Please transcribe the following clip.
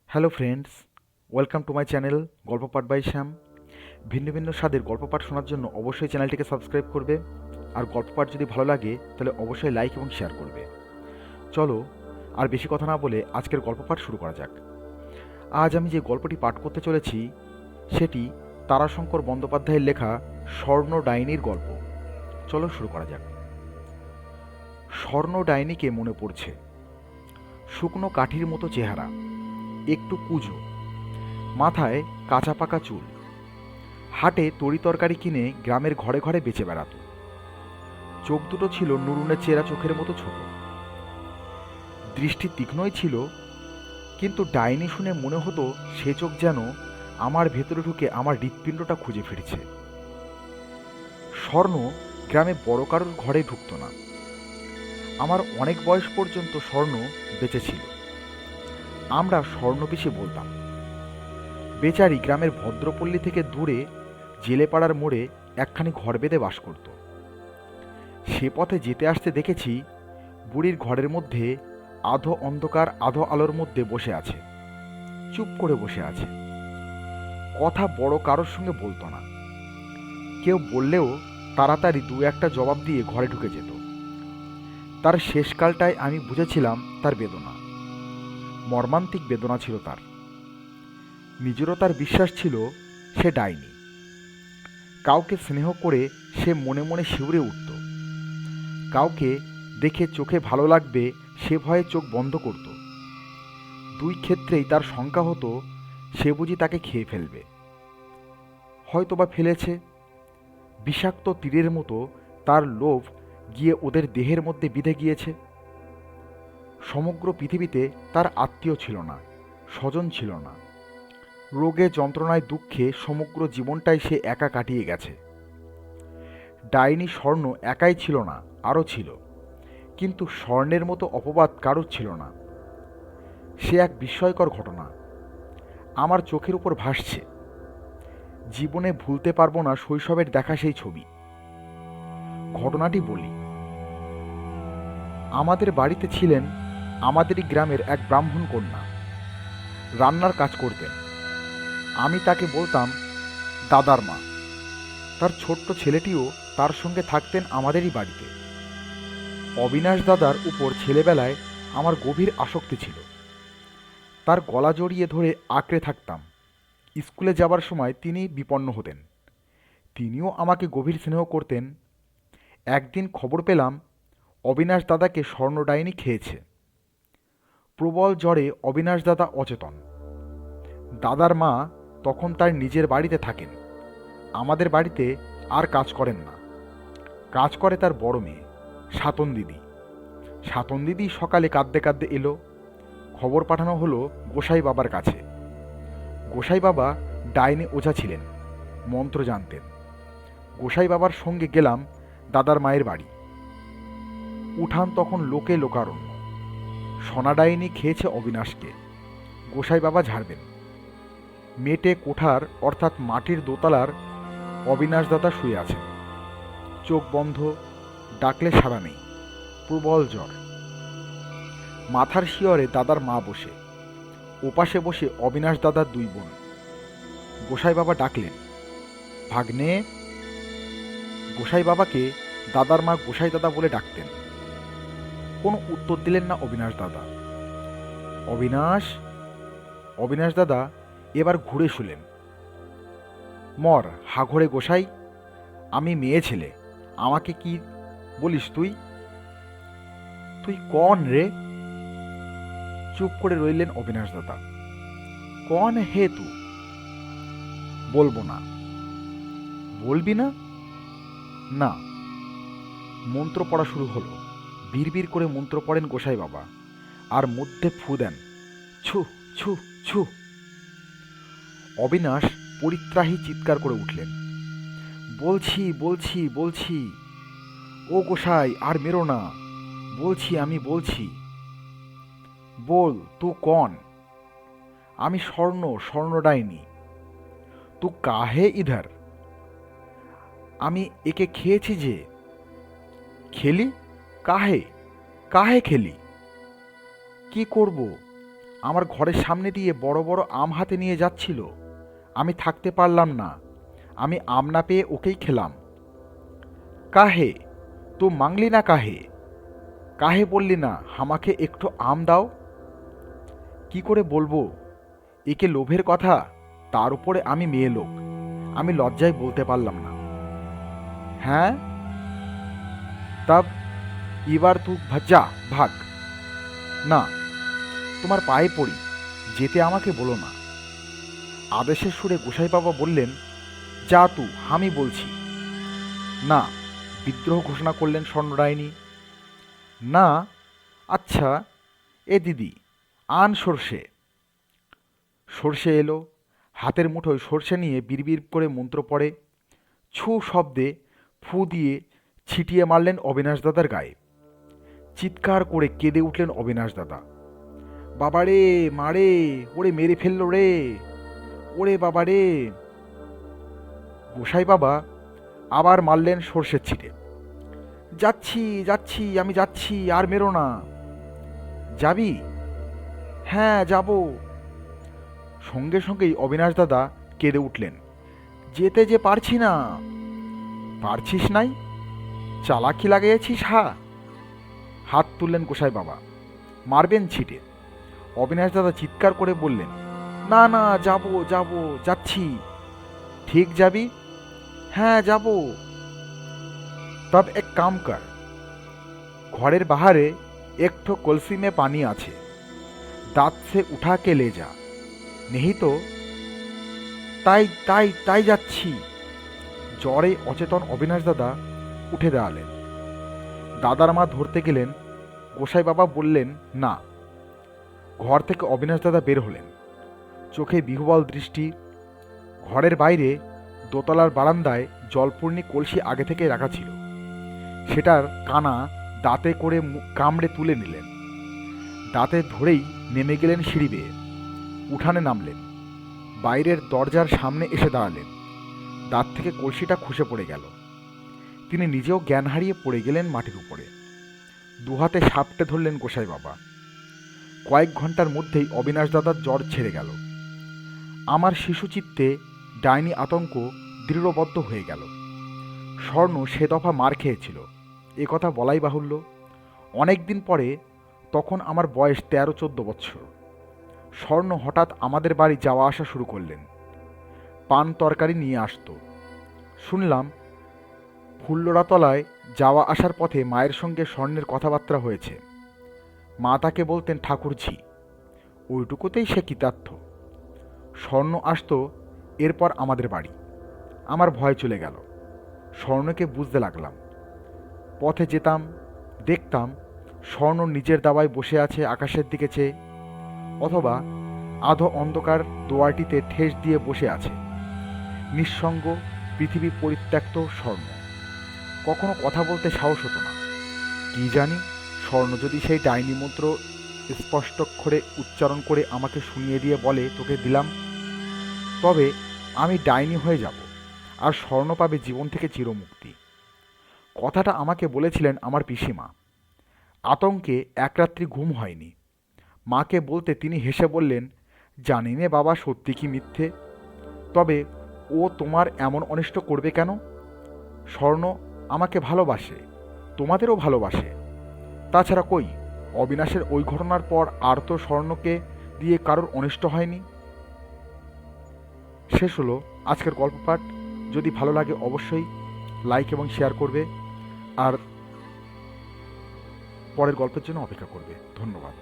Hello friends, welcome to my channel গল্প পাঠ by শ্যাম। ভিন্ন ভিন্ন স্বাদের গল্প পাঠ শোনার জন্য অবশ্যই চ্যানেলটিকে সাবস্ক্রাইব করবে, আর গল্প পাঠ যদি ভালো লাগে তাহলে অবশ্যই লাইক এবং শেয়ার করবে। চলো আর বেশি কথা না বলে আজকের গল্প পাঠ শুরু করা যাক। আজ আমি যে গল্পটি পাঠ করতে চলেছি সেটি তারাশঙ্কর বন্দ্যোপাধ্যায়ের লেখা স্বর্ণ ডাইনির গল্প। চলো শুরু করা যাক। স্বর্ণ ডাইনিকে মনে পড়ছে। শুকনো কাঠির মতো চেহারা, একটু কুঁজো, মাথায় কাঁচা পাকা চুল, হাটে তরিতরকারি কিনে গ্রামের ঘরে ঘরে বেচে বেড়াত। চোখ দুটো ছিল নুরুনের চেরা চোখের মতো ছোট, দৃষ্টি তীক্ষ্ণই ছিল, কিন্তু ডাইনি শুনে মনে হতো সে চোখ যেন আমার ভেতরে ঢুকে আমার হৃৎপিণ্ডটা খুঁজে ফিরছে। স্বর্ণ গ্রামে বড় কারোর ঘরে ঢুকত না। আমার অনেক বয়স পর্যন্ত স্বর্ণ বেঁচে ছিল। আমরা স্বর্ণ পিসে বলতাম। বেচারি গ্রামের ভদ্রপল্লী থেকে দূরে জেলেপাড়ার মোড়ে একখানি ঘর বেঁধে বাস করত। সে পথে যেতে আসতে দেখেছি বুড়ির ঘরের মধ্যে আধো অন্ধকার আধো আলোর মধ্যে বসে আছে, চুপ করে বসে আছে। কথা বড় কারোর সঙ্গে বলতো না। কেউ বললেও তাড়াতাড়ি দু একটা জবাব দিয়ে ঘরে ঢুকে যেত। তার শেষকালটায় আমি বুঝেছিলাম তার বেদনা, মর্মান্তিক বেদনা ছিল তার। নিজেরও তার বিশ্বাস ছিল সে ডাইনি। কাউকে স্নেহ করে সে মনে মনে শিউরে উঠত। কাউকে দেখে চোখে ভালো লাগবে সে ভয়ে চোখ বন্ধ করত। দুই ক্ষেত্রেই তার শঙ্কা হতো সে বুঝি তাকে খেয়ে ফেলবে। হয়তোবা ফেলেছে। বিষাক্ত তীরের মতো তার লোভ গিয়ে ওদের দেহের মধ্যে বিঁধে গিয়েছে। সমগ্র পৃথিবীতে তার আত্মীয় ছিল না, স্বজন ছিল না। রোগে যন্ত্রণায় দুঃখে সমগ্র জীবনটাই সে একা কাটিয়ে গেছে। ডাইনি স্বর্ণ একাই ছিল না, আরও ছিল, কিন্তু স্বর্ণের মতো অপবাদ কারোর ছিল না। সে এক বিস্ময়কর ঘটনা আমার চোখের উপর ভাসছে। জীবনে ভুলতে পারবো না শৈশবের দেখা সেই ছবি। ঘটনাটি বলি। আমাদের বাড়িতে ছিলেন আমাদেরই গ্রামের এক ব্রাহ্মণ কন্যা। রান্নার কাজ করতেন। আমি তাকে বলতাম দাদার মা। তার ছোট্ট ছেলেটিও তার সঙ্গে থাকতেন আমাদেরই বাড়িতে। অবিনাশ দাদার উপর ছেলেবেলায় আমার গভীর আসক্তি ছিল। তার গলা জড়িয়ে ধরে আঁকড়ে থাকতাম। স্কুলে যাবার সময় তিনি বিপন্ন হতেন। তিনিও আমাকে গভীর স্নেহ করতেন। একদিন খবর পেলাম অবিনাশ দাদাকে স্বর্ণ ডাইনি খেয়েছে। প্রবল জ্বরে অবিনাশ দাদা অচেতন। দাদার মা তখন তার নিজের বাড়িতে থাকেন, আমাদের বাড়িতে আর কাজ করেন না। কাজ করে তার বড় মেয়ে সাতন দিদি। সাতন দিদি সকালে কাঁদতে কাঁদতে এলো। খবর পাঠানো হলো গোসাই বাবার কাছে। গোসাই বাবা ডাইনি ওঝা ছিলেন, মন্ত্র জানতেন। গোসাই বাবার সঙ্গে গেলাম দাদার মায়ের বাড়ি। উঠান তখন লোকে লোকারণ্য। সোনা ডাইনি খেয়েছে অবিনাশকে, গোসাই বাবা ঝাড়বেন। মেটে কোঠার অর্থাৎ মাটির দোতলার অবিনাশ দাদা শুয়ে আছেন, চোখ বন্ধ, ডাকলে সাড়া নেই, প্রবল জ্বর। মাথার শিয়রে দাদার মা বসে, ওপাশে বসে অবিনাশ দাদার দুই বোন। গোসাই বাবা ডাকলেন, ভাগ্নে। গোসাই বাবাকে দাদার মা গোসাই দাদা বলে ডাকতেন। কোনো উত্তর দিলেন না অবিনাশ দাদা। অবিনাশ, অবিনাশ দাদা এবার ঘুরে শুলেন। মর হাঘরে গোসাই, আমি মেয়ে ছেলে, আমাকে কি বলিস তুই? তুই কন রে? চুপ করে রইলেন অবিনাশ দাদা। কন হে তু? বলবো না। বলবি না? না। মন্ত্র পড়া শুরু হলো। বিড়বিড় করে মন্ত্র পড়েন গোসাই বাবা, আর মধ্যে ফু দেন, ছু ছু ছু। অবিনাশ পরিত্রাহী চিৎকার করে উঠলেন, বলছি বলছি বলছি, ও গোসাই আর মেরো না, বলছি আমি বলছি। বল তু কন? আমি স্বর্ণ, স্বর্ণ ডাইনি। তু কাহে ইধার? আমি একে খেয়েছি যে। খেলি? কাহে? কাহে খেলি? কি করব? আমার ঘরের সামনে দিয়ে বড় বড় আম হাতে নিয়ে যাচ্ছিল। আমি থাকতে পারলাম না, আমি আম না পেয়ে ওকেই খেলাম। কাহে তো মাংলি না, কাহে কাহে বললি না আমাকে একটু আম দাও? কি করে বলবো, একে লোভের কথা, তার উপরে আমি মেয়ে লোক, আমি লজ্জায় বলতে পারলাম না। হ্যাঁ, তব এবার তুই যা, ভাগ। না, তোমার পায়ে পড়ি, যেতে আমাকে বলো না। আদেশের সুরে গোসাই বাবা বললেন, যা তু, আমি বলছি। না, বিদ্রোহ ঘোষণা করলেন স্বর্ণরায়নী। না, আচ্ছা, এ দিদি, আন সর্ষে। সর্ষে এলো, হাতের মুঠোয় সর্ষে নিয়ে বিড়বিড় করে মন্ত্র পড়ে ছু শব্দে ফু দিয়ে ছিটিয়ে মারলেন অবিনাশ দাদার গায়ে। চিৎকার করে কেঁদে উঠলেন অবিনাশ দাদা। বাবারে, মারে, ওরে মেরে ফেললো রে, ওরে বাবারে। গোসাই বাবা আবার মারলেন সর্ষের ছিটে। যাচ্ছি যাচ্ছি, আমি যাচ্ছি, আর মেরো না। যাবি? হ্যাঁ, যাব। সঙ্গে সঙ্গেই অবিনাশ দাদা কেঁদে উঠলেন, যেতে যে পারছি না। পারছিস নাই? চালাকি লাগিয়েছিস? হাত তুললেন গোসাই বাবা, মারবেন ছিটে। অবিনাশ দাদা চিৎকার করে বললেন, না না, যাব যাব, যাচ্ছি। ঠিক যাবি? হ্যাঁ, যাব। তব এক কাম কর, ঘরের বাহারে একঠো কলসি মে পানি আছে, দাঁত সে উঠা কে লে যা, নেহি তো। তাই তাই তাই যাচ্ছি। জ্বরে অচেতন অবিনাশ দাদা উঠে দাঁড়ালেন। দাদার মা ধরতে গেলেন, গোসাই বাবা বললেন না। ঘর থেকে অবিনাশ দাদা বের হলেন, চোখে বিহ্বল দৃষ্টি। ঘরের বাইরে দোতলার বারান্দায় জলপূর্ণি কলসি আগে থেকে রাখা ছিল, সেটার কানা দাঁতে করে কামড়ে তুলে নিলেন। দাঁতে ধরেই নেমে গেলেন সিঁড়ি বেয়ে, উঠানে নামলেন, বাইরের দরজার সামনে এসে দাঁড়ালেন। দাঁত থেকে কলসিটা খসে পড়ে গেল। তিনি নিজেও জ্ঞান হারিয়ে পড়ে গেলেন মাটির উপরে। দুহাতে সাপটে ধরলেন গোসাই বাবা। কয়েক ঘন্টার মধ্যেই অবিনাশ দাদার জ্বর ছেড়ে গেল। আমার শিশুচিত্তে ডাইনি আতঙ্ক দৃঢ়বদ্ধ হয়ে গেল। স্বর্ণ সে দফা মার খেয়েছিল, এ কথা বলাই বাহুল্য। অনেক দিন পরে, তখন আমার বয়স 13-14 বৎসর, স্বর্ণ হঠাৎ আমাদের বাড়ি যাওয়া আসা শুরু করলেন। পান তরকারি নিয়ে আসতো। শুনলাম ফুল্লরাতলায় যাওয়া আসার পথে মায়ের সঙ্গে স্বর্ণের কথাবার্তা হয়েছে। মা তাকে বলতেন ঠাকুরঝি, ওইটুকুতেই সে কৃতার্থ। স্বর্ণ আসতো এরপর আমাদের বাড়ি। আমার ভয় চলে গেল। স্বর্ণকে বুঝতে লাগলাম। পথে যেতাম, দেখতাম স্বর্ণ নিজের দাওয়ায় বসে আছে আকাশের দিকে চেয়ে, অথবা আধো অন্ধকার দোয়ারটিতে ঠেস দিয়ে বসে আছে নিঃসঙ্গ, পৃথিবী পরিত্যক্ত স্বর্ণ। কখনো কথা বলতে সাহস হতো না। কি জানি, স্বর্ণ যদি সেই ডাইনি মন্ত্র স্পষ্টক্ষরে উচ্চারণ করে আমাকে শুনিয়ে দিয়ে বলে, তোকে দিলাম, তবে আমি ডাইনি হয়ে যাব, আর স্বর্ণ পাবে জীবন থেকে চিরমুক্তি। কথাটা আমাকে বলেছিলেন আমার পিসিমা। আতঙ্কে এক রাত্রি ঘুম হয়নি। মাকে বলতে তিনি হেসে বললেন, জানি নে বাবা সত্যি কি মিথ্যে, তবে ও তোমার এমন অনিষ্ট করবে কেন? স্বর্ণ আমাকে ভালোবাসে, তোমাদেরও ভালোবাসে। তাছাড়া কই, অবিনাশের ওই ঘটনার পর আর তো স্বর্ণকে দিয়ে কারোর অনিষ্ট হয়নি। শেষ হলো আজকের গল্প পাঠ। যদি ভালো লাগে অবশ্যই লাইক এবং শেয়ার করবে, আর পরের গল্পের জন্য অপেক্ষা করবে। ধন্যবাদ।